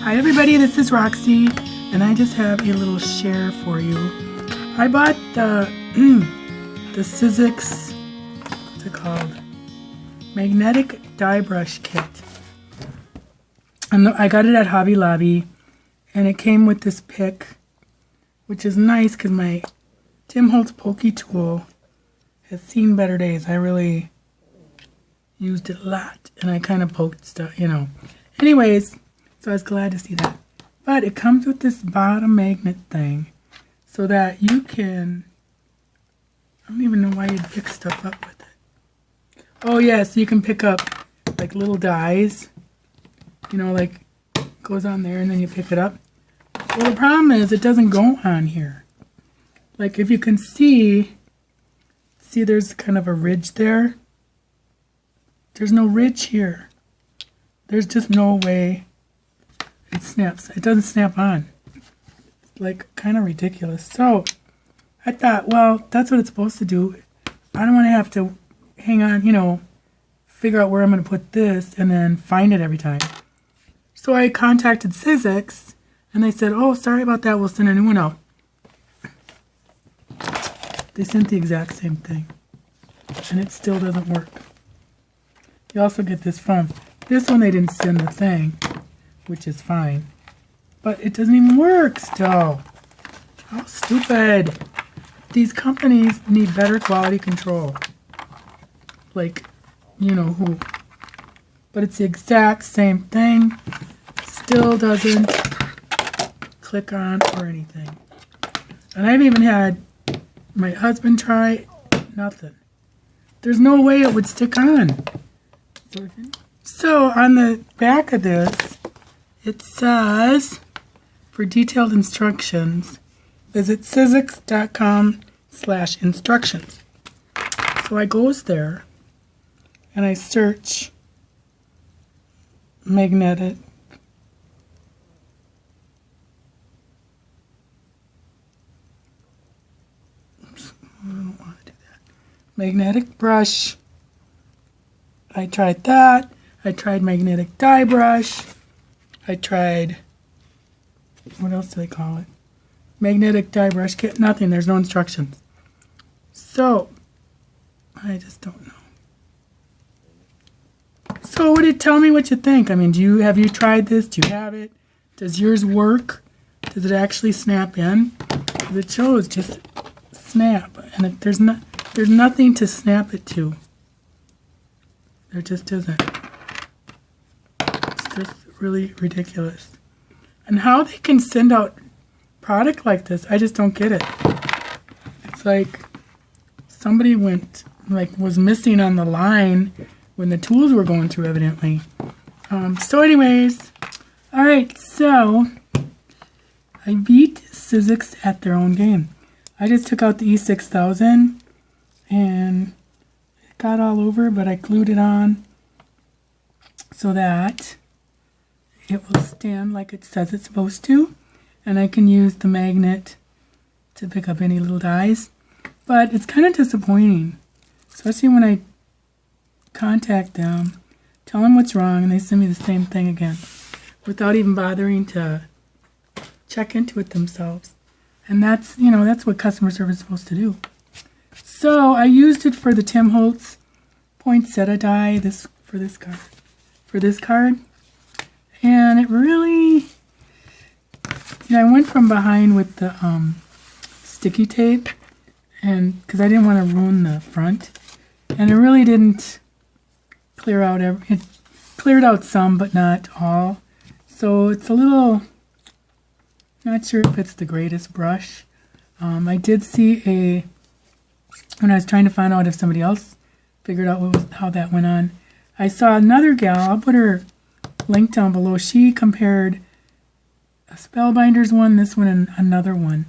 Hi everybody, this is Roxy, and I just have a little share for you. I bought the Sizzix, what's it called? Magnetic Die Brush Kit. And I got it at Hobby Lobby, and it came with this pick, which is nice because my Tim Holtz Pokey tool has seen better days. I really used it a lot, and I kind of poked stuff, you know. Anyways, so I was glad to see that. But it comes with this bottom magnet thing so that you can, I don't even know why you'd pick stuff up with it. Oh yeah, so you can pick up like little dies, you know, like goes on there and then you pick it up. Well, the problem is it doesn't go on here. Like if you can see there's kind of a ridge there. There's no ridge here. There's just no way it snaps. It doesn't snap on. It's like kind of ridiculous. So I thought, well, that's what it's supposed to do. I don't want to have to hang on, you know, figure out where I'm going to put this and then find it every time. So I contacted Sizzix and they said, oh, sorry about that. We'll send a new one out. They sent the exact same thing and it still doesn't work. You also get this foam. This one they didn't send the thing, which is fine. But it doesn't even work still. How stupid. These companies need better quality control. Like, you know who. But it's the exact same thing. Still doesn't click on or anything. And I've even had my husband try. Nothing. There's no way it would stick on. So on the back of this, it says, for detailed instructions, visit sizzix.com/instructions. So I goes there and I search magnetic. Oops, I don't want to do that. Magnetic brush. I tried that. I tried magnetic die brush. I tried, what else do they call it? Magnetic die brush kit. Nothing. There's no instructions. So, I just don't know. So, tell me what you think. I mean, have you tried this? Do you have it? Does yours work? Does it actually snap in? It shows just snap, and there's nothing to snap it to. There just isn't. It's just really ridiculous. And how they can send out product like this, I just don't get it. It's like somebody was missing on the line when the tools were going through, evidently. So anyways, alright, so I beat Sizzix at their own game. I just took out the E6000 and got all over, but I glued it on so that it will stand like it says it's supposed to, and I can use the magnet to pick up any little dies. But it's kind of disappointing, especially when I contact them, tell them what's wrong, and they send me the same thing again without even bothering to check into it themselves. And that's, you know, that's what customer service is supposed to do. So I used it for the Tim Holtz poinsettia die for this card, and it really, you know, I went from behind with the sticky tape, and because I didn't want to ruin the front, and it really didn't clear out it cleared out some, but not all. So it's a little, not sure if it's the greatest brush. I did see when I was trying to find out if somebody else figured out how that went on, I saw another gal, I'll put her link down below, she compared a Spellbinders one, this one, and another one.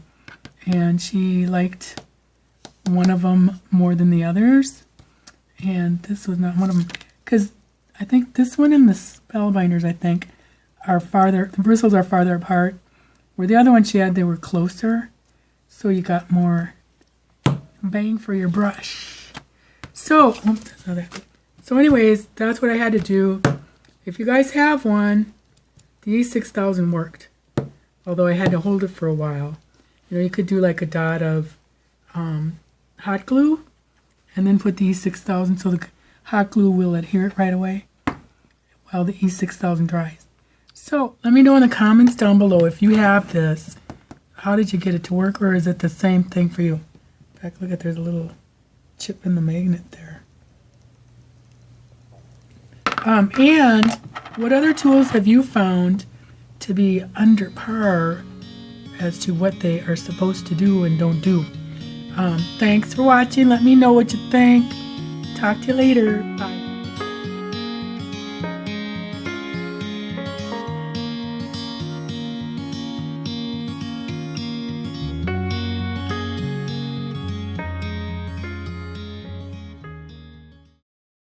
And she liked one of them more than the others. And this was not one of them. Because I think this one and the Spellbinders, I think, are farther, the bristles are farther apart. Where the other one she had, they were closer. So you got more bang for your brush. So anyways, that's what I had to do. If you guys have one, the E6000 worked, although I had to hold it for a while. You know, you could do like a dot of hot glue and then put the E6000 so the hot glue will adhere it right away while the E6000 dries. So let me know in the comments down below if you have this. How did you get it to work, or is it the same thing for you? In fact, look at, there's a little chip in the magnet there. And what other tools have you found to be under par as to what they are supposed to do and don't do? Thanks for watching. Let me know what you think. Talk to you later. Bye.